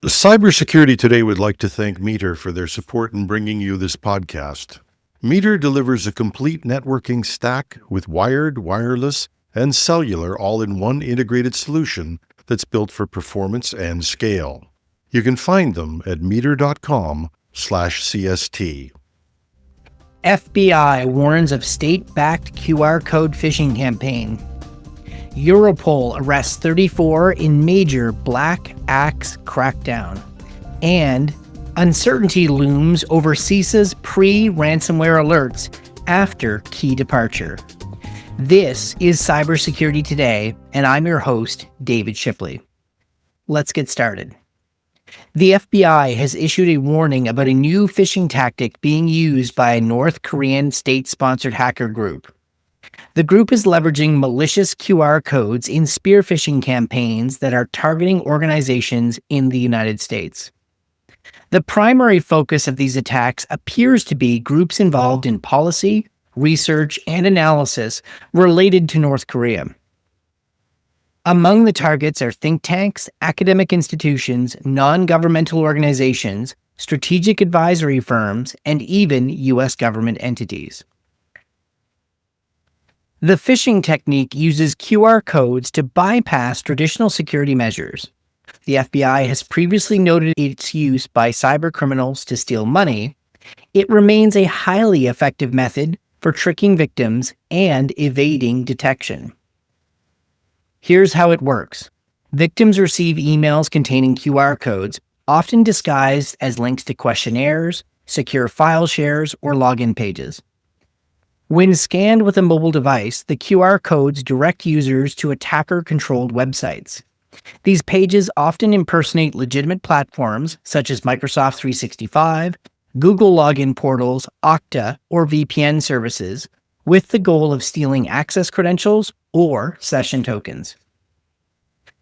Cybersecurity Today would like to thank Meter for their support in bringing you this podcast. Meter delivers a complete networking stack with wired, wireless, and cellular all in one integrated solution that's built for performance and scale. You can find them at meter.com/CST. FBI warns of state-backed QR code phishing campaign. Europol arrests 34 in major Black Axe crackdown. And uncertainty looms over CISA's pre-ransomware alerts after key departure. This is Cybersecurity Today, and I'm your host, David Shipley. Let's get started. The FBI has issued a warning about a new phishing tactic being used by a North Korean state-sponsored hacker group. The group is leveraging malicious QR codes in spear phishing campaigns that are targeting organizations in the United States. The primary focus of these attacks appears to be groups involved in policy, research, and analysis related to North Korea. Among the targets are think tanks, academic institutions, non-governmental organizations, strategic advisory firms, and even U.S. government entities. The phishing technique uses QR codes to bypass traditional security measures. The FBI has previously noted its use by cybercriminals to steal money. It remains a highly effective method for tricking victims and evading detection. Here's how it works. Victims receive emails containing QR codes, often disguised as links to questionnaires, secure file shares, or login pages. When scanned with a mobile device, the QR codes direct users to attacker-controlled websites. These pages often impersonate legitimate platforms such as Microsoft 365, Google login portals, Okta, or VPN services, with the goal of stealing access credentials or session tokens.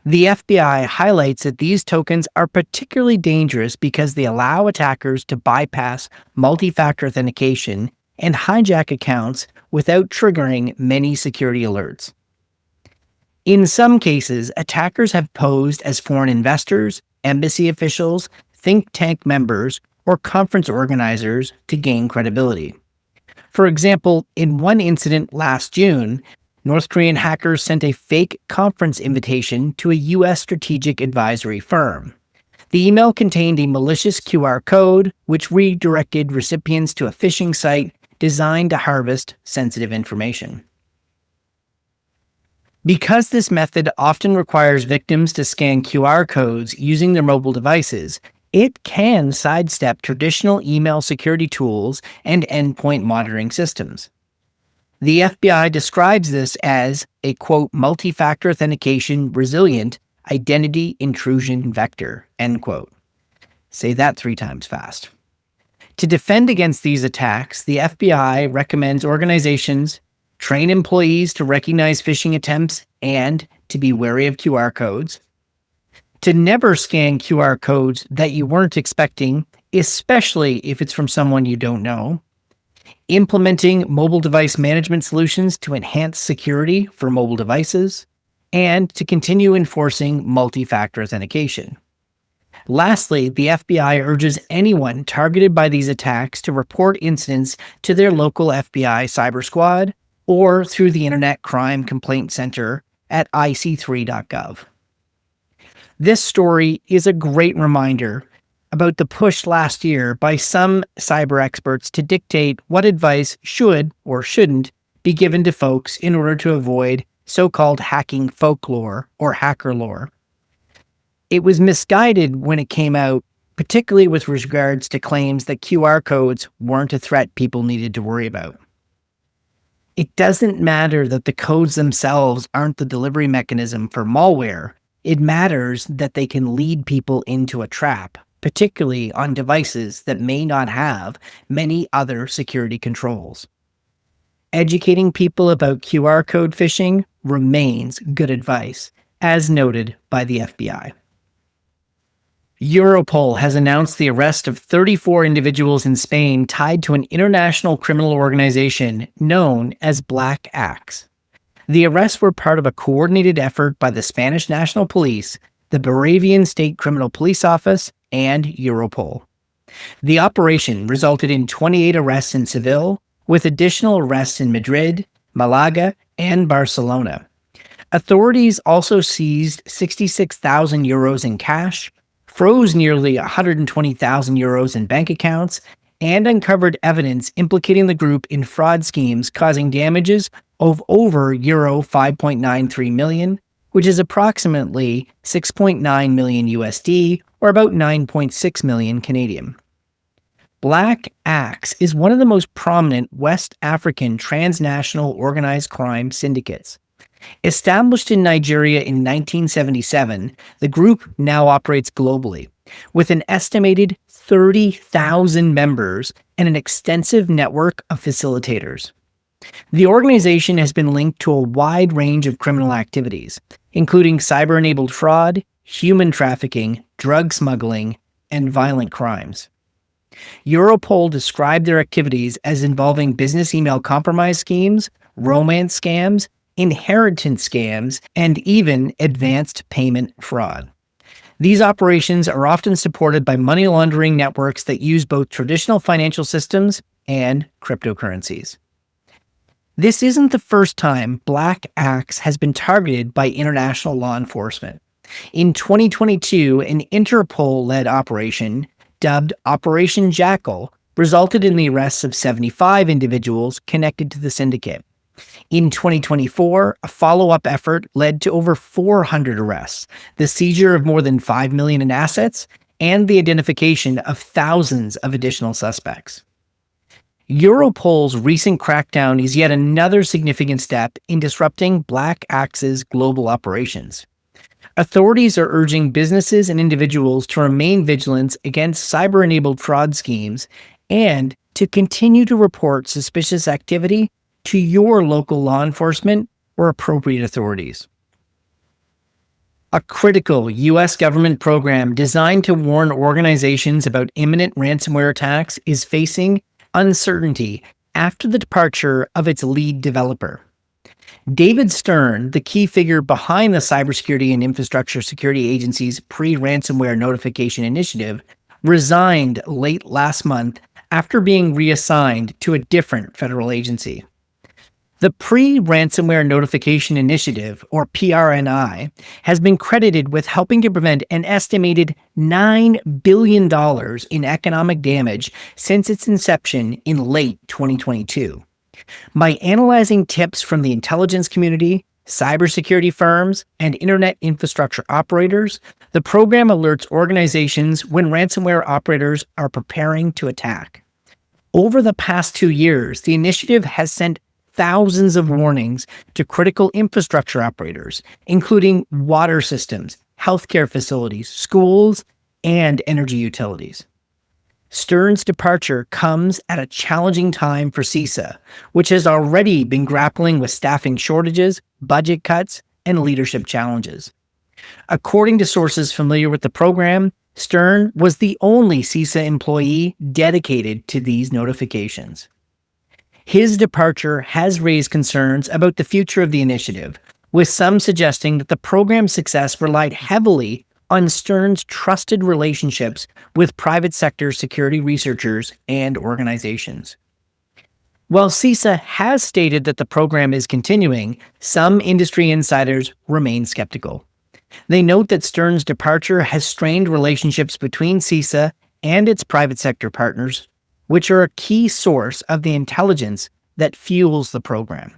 The FBI highlights that these tokens are particularly dangerous because they allow attackers to bypass multi-factor authentication and hijack accounts without triggering many security alerts. In some cases, attackers have posed as foreign investors, embassy officials, think tank members, or conference organizers to gain credibility. For example, in one incident last June, North Korean hackers sent a fake conference invitation to a U.S. strategic advisory firm. The email contained a malicious QR code, which redirected recipients to a phishing site designed to harvest sensitive information. Because this method often requires victims to scan QR codes using their mobile devices, it can sidestep traditional email security tools and endpoint monitoring systems. The FBI describes this as a, quote, multi-factor authentication resilient identity intrusion vector, end quote. Say that 3 times fast. To defend against these attacks, the FBI recommends organizations train employees to recognize phishing attempts and to be wary of QR codes, to never scan QR codes that you weren't expecting, especially if it's from someone you don't know, implementing mobile device management solutions to enhance security for mobile devices, and to continue enforcing multi-factor authentication. Lastly, the FBI urges anyone targeted by these attacks to report incidents to their local FBI cyber squad or through the Internet Crime Complaint Center at ic3.gov. This story is a great reminder about the push last year by some cyber experts to dictate what advice should or shouldn't be given to folks in order to avoid so-called hacking folklore or hacker lore. It was misguided when it came out, particularly with regards to claims that QR codes weren't a threat people needed to worry about. It doesn't matter that the codes themselves aren't the delivery mechanism for malware. It matters that they can lead people into a trap, particularly on devices that may not have many other security controls. Educating people about QR code phishing remains good advice, as noted by the FBI. Europol has announced the arrest of 34 individuals in Spain tied to an international criminal organization known as Black Axe. The arrests were part of a coordinated effort by the Spanish National Police the Bavarian State Criminal Police Office, and Europol. The operation resulted in 28 arrests in Seville, with additional arrests in Madrid, Malaga, and Barcelona. Authorities also seized 66,000 euros in cash, froze nearly 120,000 euros in bank accounts, and uncovered evidence implicating the group in fraud schemes causing damages of over euro 5.93 million, which is approximately 6.9 million USD or about 9.6 million Canadian. Black Axe is one of the most prominent West African transnational organized crime syndicates. Established in Nigeria in 1977, the group now operates globally, with an estimated 30,000 members and an extensive network of facilitators. The organization has been linked to a wide range of criminal activities, including cyber-enabled fraud, human trafficking, drug smuggling, and violent crimes. Europol described their activities as involving business email compromise schemes, romance scams, inheritance scams, and even advanced payment fraud. These operations are often supported by money laundering networks that use both traditional financial systems and cryptocurrencies. This isn't the first time Black Axe has been targeted by international law enforcement. In 2022, an Interpol-led operation, dubbed Operation Jackal, resulted in the arrests of 75 individuals connected to the syndicate. In 2024, a follow-up effort led to over 400 arrests, the seizure of more than 5 million in assets, and the identification of thousands of additional suspects. Europol's recent crackdown is yet another significant step in disrupting Black Axe's global operations. Authorities are urging businesses and individuals to remain vigilant against cyber-enabled fraud schemes and to continue to report suspicious activity to your local law enforcement or appropriate authorities. A critical U.S. government program designed to warn organizations about imminent ransomware attacks is facing uncertainty after the departure of its lead developer. David Stern, the key figure behind the Cybersecurity and Infrastructure Security Agency's pre-ransomware notification initiative, resigned late last month after being reassigned to a different federal agency. The Pre-Ransomware Notification Initiative, or PRNI, has been credited with helping to prevent an estimated $9 billion in economic damage since its inception in late 2022. By analyzing tips from the intelligence community, cybersecurity firms, and internet infrastructure operators, the program alerts organizations when ransomware operators are preparing to attack. Over the past 2 years, the initiative has sent thousands of warnings to critical infrastructure operators, including water systems, healthcare facilities, schools, and energy utilities. Stern's departure comes at a challenging time for CISA, which has already been grappling with staffing shortages, budget cuts, and leadership challenges. According to sources familiar with the program, Stern was the only CISA employee dedicated to these notifications. His departure has raised concerns about the future of the initiative, with some suggesting that the program's success relied heavily on Stern's trusted relationships with private sector security researchers and organizations. While CISA has stated that the program is continuing, some industry insiders remain skeptical. They note that Stern's departure has strained relationships between CISA and its private sector partners, which are a key source of the intelligence that fuels the program.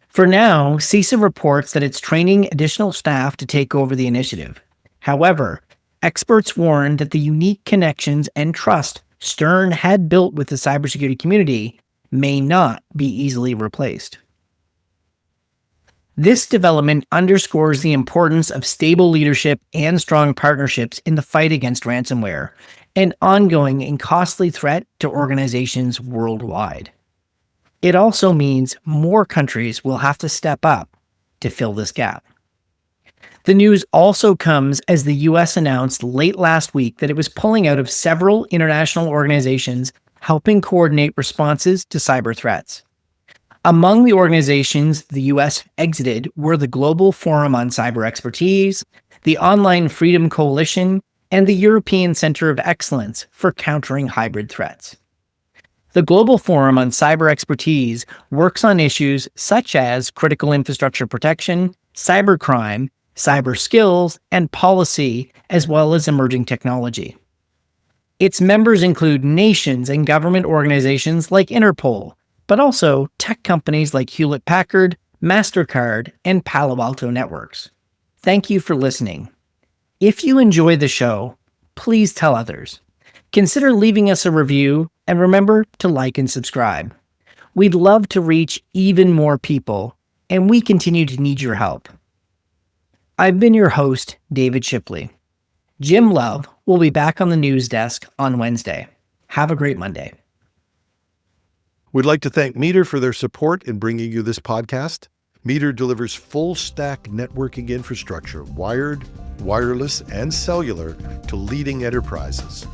For now, CISA reports that it's training additional staff to take over the initiative. However, experts warn that the unique connections and trust Stern had built with the cybersecurity community may not be easily replaced. This development underscores the importance of stable leadership and strong partnerships in the fight against ransomware, an ongoing and costly threat to organizations worldwide. It also means more countries will have to step up to fill this gap. The news also comes as the US announced late last week that it was pulling out of several international organizations helping coordinate responses to cyber threats. Among the organizations the U.S. exited were the Global Forum on Cyber Expertise, the Online Freedom Coalition, and the European Center of Excellence for Countering Hybrid Threats. The Global Forum on Cyber Expertise works on issues such as critical infrastructure protection, cybercrime, cyber skills, and policy, as well as emerging technology. Its members include nations and government organizations like Interpol, but also tech companies like Hewlett-Packard, MasterCard, and Palo Alto Networks. Thank you for listening. If you enjoy the show, please tell others. Consider leaving us a review, and remember to like and subscribe. We'd love to reach even more people, and we continue to need your help. I've been your host, David Shipley. Jim Love will be back on the news desk on Wednesday. Have a great Monday. We'd like to thank Meter for their support in bringing you this podcast. Meter delivers full-stack networking infrastructure, wired, wireless, and cellular to leading enterprises.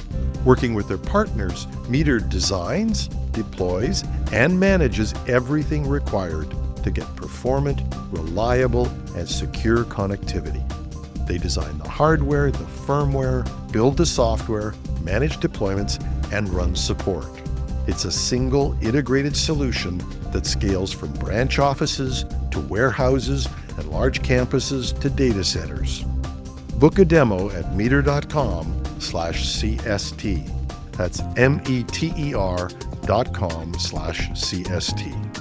Working with their partners, Meter designs, deploys, and manages everything required to get performant, reliable, and secure connectivity. They design the hardware, the firmware, build the software, manage deployments, and run support. It's a single integrated solution that scales from branch offices to warehouses and large campuses to data centers. Book a demo at meter.com/CST. That's METER.com/CST.